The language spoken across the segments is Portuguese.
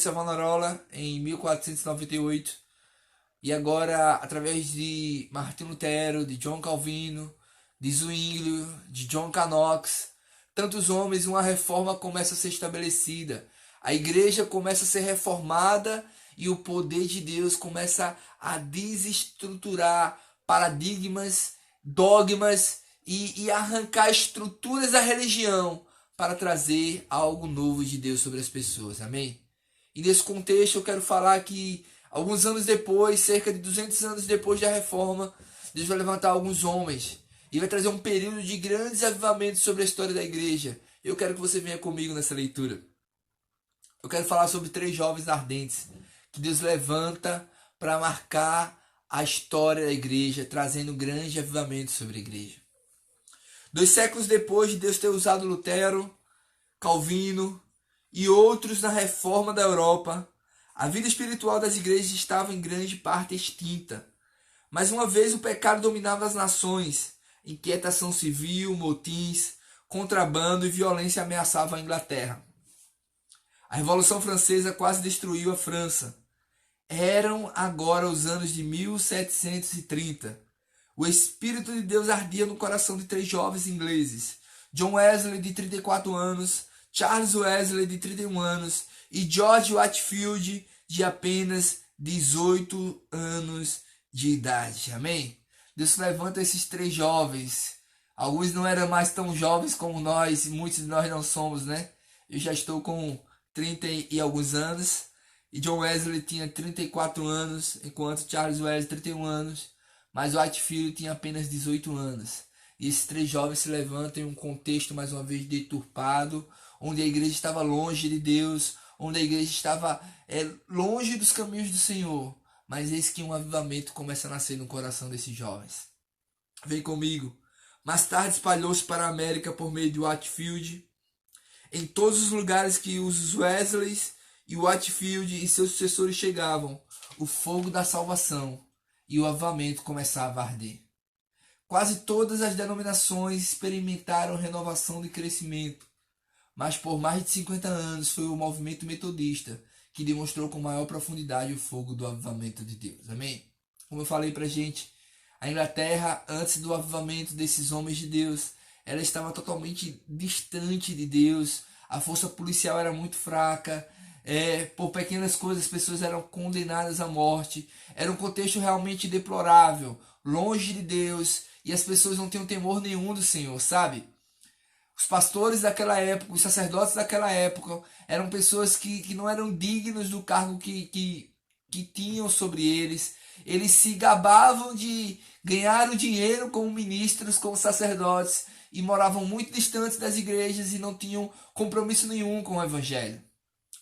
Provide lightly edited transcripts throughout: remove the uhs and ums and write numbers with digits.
Savonarola em 1498 e agora através de Martin Lutero, de John Calvino, de Zwinglio, de John Knox, tantos homens, uma reforma começa a ser estabelecida. A igreja começa a ser reformada e o poder de Deus começa a desestruturar paradigmas, dogmas e arrancar estruturas da religião para trazer algo novo de Deus sobre as pessoas. Amém? E nesse contexto eu quero falar que alguns anos depois, cerca de 200 anos depois da reforma, Deus vai levantar alguns homens e vai trazer um período de grandes avivamentos sobre a história da igreja. Eu quero que você venha comigo nessa leitura. Eu quero falar sobre 3 jovens ardentes que Deus levanta para marcar a história da igreja, trazendo grande avivamento sobre a igreja. 2 séculos depois de Deus ter usado Lutero, Calvino e outros na reforma da Europa, a vida espiritual das igrejas estava em grande parte extinta. Mais uma vez o pecado dominava as nações, inquietação civil, motins, contrabando e violência ameaçavam a Inglaterra. A Revolução Francesa quase destruiu a França. Eram agora os anos de 1730. O Espírito de Deus ardia no coração de 3 jovens ingleses. John Wesley, de 34 anos, Charles Wesley, de 31 anos, e George Whitefield, de apenas 18 anos de idade. Amém? Deus levanta esses 3 jovens. Alguns não eram mais tão jovens como nós, muitos de nós não somos, né? Eu já estou com 30 e alguns anos, e John Wesley tinha 34 anos, enquanto Charles Wesley 31 anos, mas Whitefield tinha apenas 18 anos. E esses 3 jovens se levantam em um contexto mais uma vez deturpado, onde a igreja estava longe de Deus, onde a igreja estava longe dos caminhos do Senhor. Mas eis que um avivamento começa a nascer no coração desses jovens. Vem comigo. Mais tarde espalhou-se para a América por meio de Whitefield. Em todos os lugares que os Wesleys e Whitefield e seus sucessores chegavam, o fogo da salvação e o avivamento começava a arder. Quase todas as denominações experimentaram renovação de crescimento, mas por mais de 50 anos foi o movimento metodista que demonstrou com maior profundidade o fogo do avivamento de Deus. Amém? Como eu falei pra gente, a Inglaterra, antes do avivamento desses homens de Deus, ela estava totalmente distante de Deus, a força policial era muito fraca, por pequenas coisas as pessoas eram condenadas à morte, era um contexto realmente deplorável, longe de Deus, e as pessoas não tinham temor nenhum do Senhor, sabe? Os pastores daquela época, os sacerdotes daquela época, eram pessoas que não eram dignos do cargo que tinham sobre eles. Eles se gabavam de ganhar o dinheiro como ministros, como sacerdotes, e moravam muito distantes das igrejas e não tinham compromisso nenhum com o evangelho.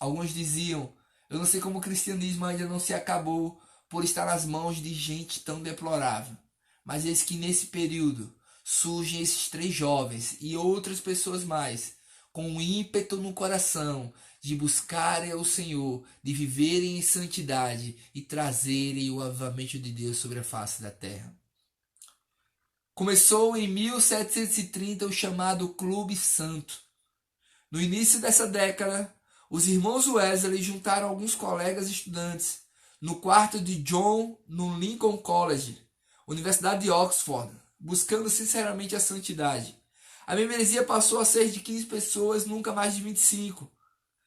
Alguns diziam, eu não sei como o cristianismo ainda não se acabou por estar nas mãos de gente tão deplorável. Mas eis que nesse período surgem esses 3 jovens e outras pessoas mais, com um ímpeto no coração de buscarem ao Senhor, de viverem em santidade e trazerem o avivamento de Deus sobre a face da terra. Começou em 1730 o chamado Clube Santo. No início dessa década, os irmãos Wesley juntaram alguns colegas estudantes no quarto de John no Lincoln College, Universidade de Oxford, buscando sinceramente a santidade. A membresia passou a ser de 15 pessoas, nunca mais de 25.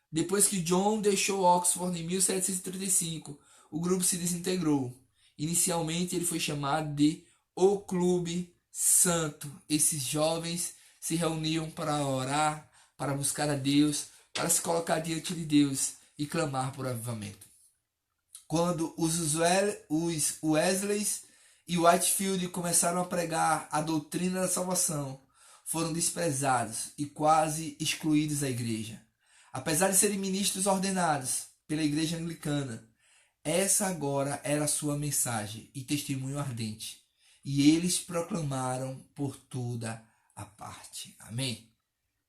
Depois que John deixou Oxford em 1735, o grupo se desintegrou. Inicialmente ele foi chamado de O Clube Santo. Esses jovens se reuniam para orar, para buscar a Deus, para se colocar diante de Deus e clamar por avivamento. Quando os Wesleys e Whitefield começaram a pregar a doutrina da salvação, foram desprezados e quase excluídos da igreja. Apesar de serem ministros ordenados pela igreja anglicana, essa agora era a sua mensagem e testemunho ardente. E eles proclamaram por toda a parte. Amém?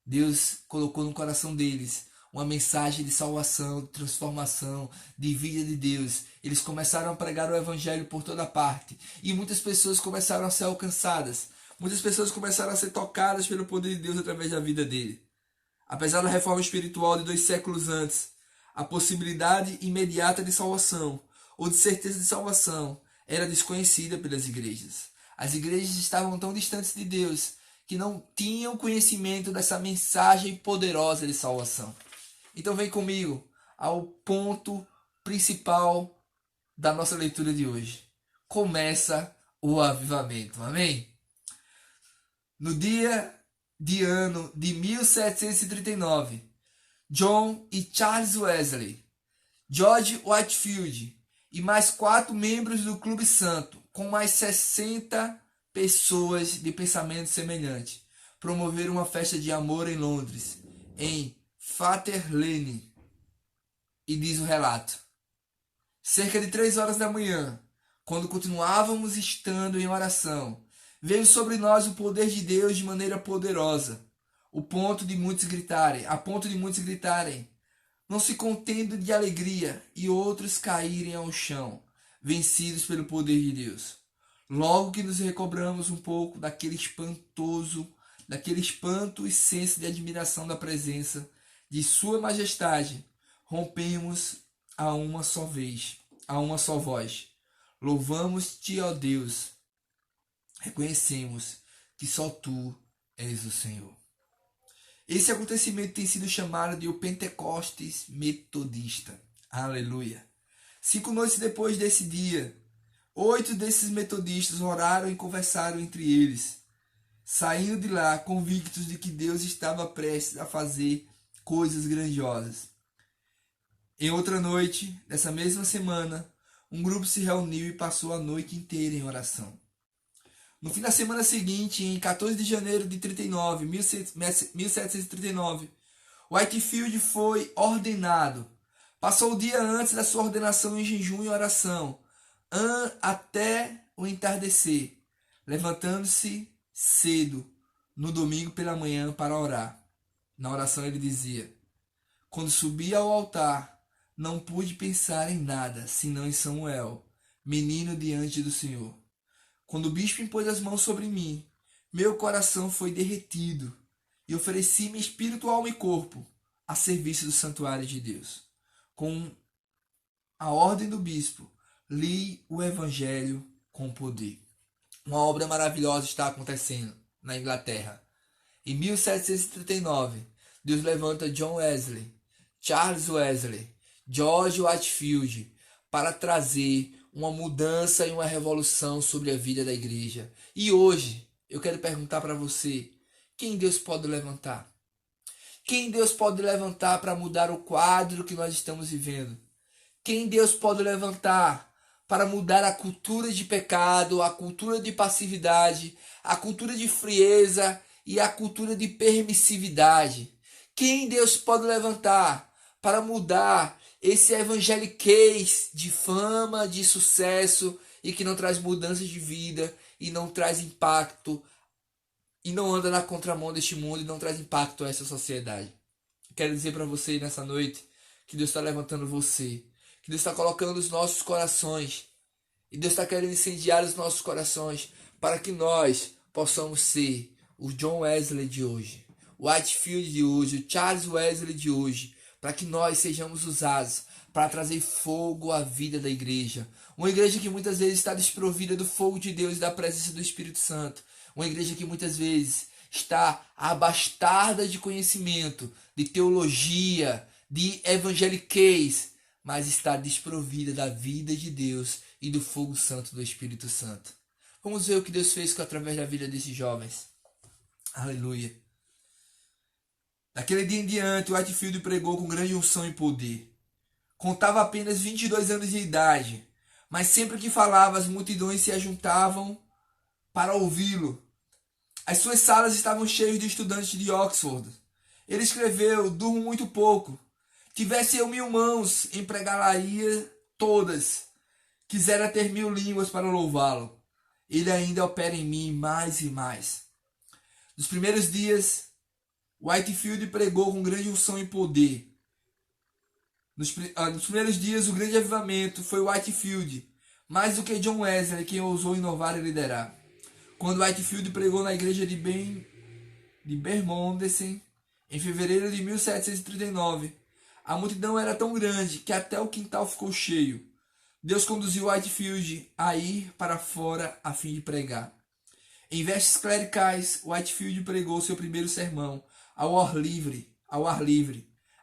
Deus colocou no coração deles uma mensagem de salvação, de transformação, de vida de Deus. Eles começaram a pregar o evangelho por toda parte. E muitas pessoas começaram a ser alcançadas. Muitas pessoas começaram a ser tocadas pelo poder de Deus através da vida dele. Apesar da reforma espiritual de 2 séculos antes, A possibilidade imediata de salvação, ou de certeza de salvação, era desconhecida pelas igrejas. As igrejas estavam tão distantes de Deus que não tinham conhecimento dessa mensagem poderosa de salvação. Então vem comigo ao ponto principal da nossa leitura de hoje. Começa o avivamento. Amém? No dia de ano de 1739, John e Charles Wesley, George Whitefield e mais 4 membros do Clube Santo, com mais 60 pessoas de pensamento semelhante, promoveram uma festa de amor em Londres, em Fetter Lane. E diz o relato: cerca de 3 horas da manhã, quando continuávamos estando em oração, veio sobre nós o poder de Deus de maneira poderosa, a ponto de muitos gritarem, não se contendo de alegria, e outros caírem ao chão, vencidos pelo poder de Deus. Logo que nos recobramos um pouco daquele espanto e senso de admiração da presença de Sua Majestade, rompemos a uma só voz. Louvamos-te, ó Deus. Reconhecemos que só Tu és o Senhor. Esse acontecimento tem sido chamado de o Pentecostes Metodista. Aleluia. 5 noites depois desse dia, 8 desses metodistas oraram e conversaram entre eles, saindo de lá convictos de que Deus estava prestes a fazer coisas grandiosas. Em outra noite, dessa mesma semana, um grupo se reuniu e passou a noite inteira em oração. No fim da semana seguinte, em 14 de janeiro de 1739, Whitefield foi ordenado. Passou o dia antes da sua ordenação em jejum e oração, até o entardecer, levantando-se cedo no domingo pela manhã para orar. Na oração ele dizia: quando subi ao altar, não pude pensar em nada, senão em Samuel, menino diante do Senhor. Quando o bispo impôs as mãos sobre mim, meu coração foi derretido e ofereci-me espírito, alma e corpo a serviço do santuário de Deus. Com a ordem do bispo, li o Evangelho com poder. Uma obra maravilhosa está acontecendo na Inglaterra. Em 1739, Deus levanta John Wesley, Charles Wesley, George Whitefield para trazer uma mudança e uma revolução sobre a vida da igreja. E hoje, eu quero perguntar para você, quem Deus pode levantar? Quem Deus pode levantar para mudar o quadro que nós estamos vivendo? Quem Deus pode levantar para mudar a cultura de pecado, a cultura de passividade, a cultura de frieza e a cultura de permissividade? Quem Deus pode levantar para mudar esse evangeliquez de fama, de sucesso e que não traz mudança de vida e não traz impacto e não anda na contramão deste mundo e não traz impacto a essa sociedade? Quero dizer para você nessa noite que Deus está levantando você, que Deus está colocando os nossos corações e Deus está querendo incendiar os nossos corações para que nós possamos ser o John Wesley de hoje, o Whitefield de hoje, o Charles Wesley de hoje, para que nós sejamos usados para trazer fogo à vida da igreja. Uma igreja que muitas vezes está desprovida do fogo de Deus e da presença do Espírito Santo. Uma igreja que muitas vezes está abastada de conhecimento, de teologia, de evangeliquez, mas está desprovida da vida de Deus e do fogo santo do Espírito Santo. Vamos ver o que Deus fez através da vida desses jovens. Aleluia. Daquele dia em diante, Whitefield pregou com grande unção e poder. Contava apenas 22 anos de idade, mas sempre que falava, as multidões se ajuntavam para ouvi-lo. As suas salas estavam cheias de estudantes de Oxford. Ele escreveu: durmo muito pouco. Tivesse eu 1000 mãos, empregá-la-ia todas. Quisera ter 1000 línguas para louvá-lo. Ele ainda opera em mim mais e mais. Nos primeiros dias, Whitefield pregou com grande unção e poder. Nos primeiros dias, o grande avivamento foi Whitefield, mais do que John Wesley, quem ousou inovar e liderar. Quando Whitefield pregou na igreja de Bermondsey, em fevereiro de 1739, A multidão era tão grande que até o quintal ficou cheio. Deus conduziu Whitefield a ir para fora a fim de pregar. Em vestes clericais, Whitefield pregou seu primeiro sermão ao ar livre,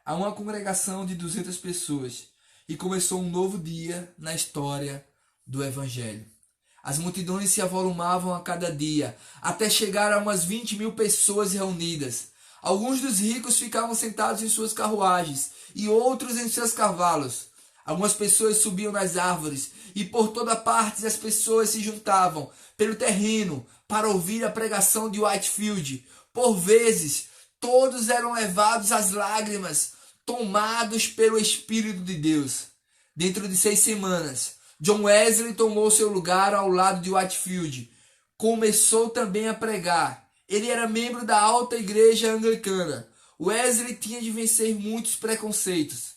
a uma congregação de 200 pessoas, e começou um novo dia na história do Evangelho. As multidões se avolumavam a cada dia, até chegar a umas 20.000 pessoas reunidas. Alguns dos ricos ficavam sentados em suas carruagens e outros em seus cavalos. Algumas pessoas subiam nas árvores e por toda parte as pessoas se juntavam pelo terreno para ouvir a pregação de Whitefield. Por vezes, todos eram levados às lágrimas, tomados pelo Espírito de Deus. Dentro de 6 semanas, John Wesley tomou seu lugar ao lado de Whitefield. Começou também a pregar. Ele era membro da alta igreja anglicana. Wesley tinha de vencer muitos preconceitos.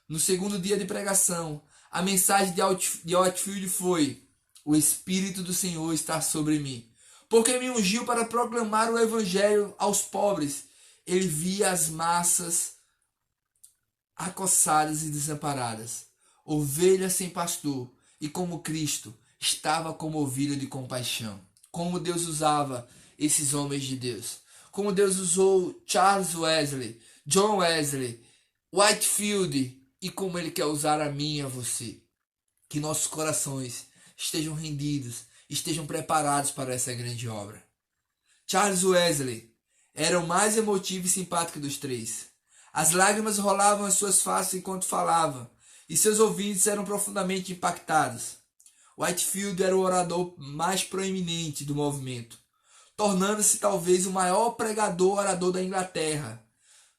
No segundo dia de pregação, a mensagem de Whitefield foi: o Espírito do Senhor está sobre mim, porque me ungiu para proclamar o Evangelho aos pobres. Ele via as massas acossadas e desamparadas, ovelhas sem pastor, e como Cristo estava comovido de compaixão. Como Deus usava esses homens de Deus. Como Deus usou Charles Wesley, John Wesley, Whitefield, e como Ele quer usar a mim e a você. Que nossos corações estejam rendidos, estejam preparados para essa grande obra. Charles Wesley era o mais emotivo e simpático dos três. As lágrimas rolavam em suas faces enquanto falava, e seus ouvintes eram profundamente impactados. Whitefield era o orador mais proeminente do movimento, tornando-se talvez o maior orador da Inglaterra.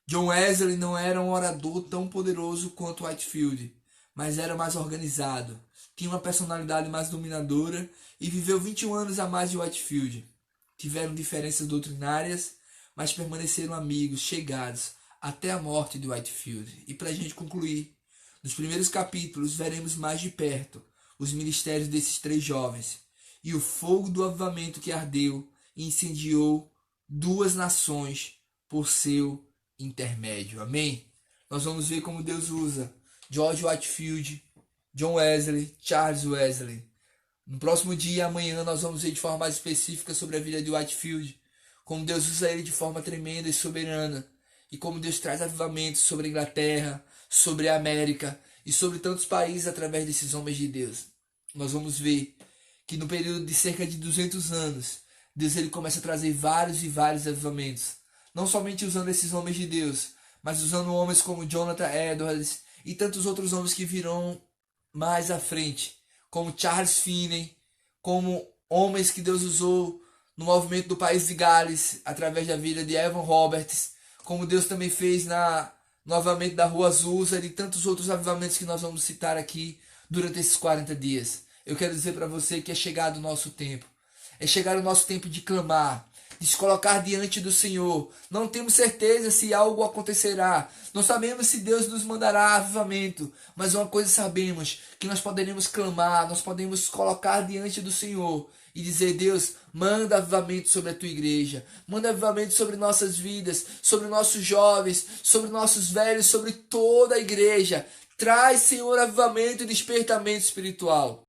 John Wesley não era um orador tão poderoso quanto Whitefield, mas era mais organizado, tinha uma personalidade mais dominadora e viveu 21 anos a mais de Whitefield. Tiveram diferenças doutrinárias, mas permaneceram amigos, chegados, até a morte de Whitefield. E para a gente concluir, nos primeiros capítulos veremos mais de perto os ministérios desses 3 jovens e o fogo do avivamento que ardeu e incendiou 2 nações por seu intermédio. Amém? Nós vamos ver como Deus usa George Whitefield, John Wesley, Charles Wesley. No próximo dia, amanhã, nós vamos ver de forma mais específica sobre a vida de Whitefield, como Deus usa ele de forma tremenda e soberana, e como Deus traz avivamentos sobre a Inglaterra, sobre a América e sobre tantos países através desses homens de Deus. Nós vamos ver que no período de cerca de 200 anos, Deus ele começa a trazer vários e vários avivamentos. Não somente usando esses homens de Deus, mas usando homens como Jonathan Edwards e tantos outros homens que virão mais à frente, como Charles Finney, como homens que Deus usou no movimento do país de Gales, através da vida de Evan Roberts, como Deus também fez no avivamento da Rua Azusa e tantos outros avivamentos que nós vamos citar aqui durante esses 40 dias. Eu quero dizer para você que é chegado o nosso tempo. É chegado o nosso tempo de clamar, de se colocar diante do Senhor. Não temos certeza se algo acontecerá. Não sabemos se Deus nos mandará avivamento. Mas uma coisa sabemos, que nós poderemos clamar, nós podemos colocar diante do Senhor e dizer: Deus, manda avivamento sobre a tua igreja. Manda avivamento sobre nossas vidas, sobre nossos jovens, sobre nossos velhos, sobre toda a igreja. Traz, Senhor, avivamento e despertamento espiritual.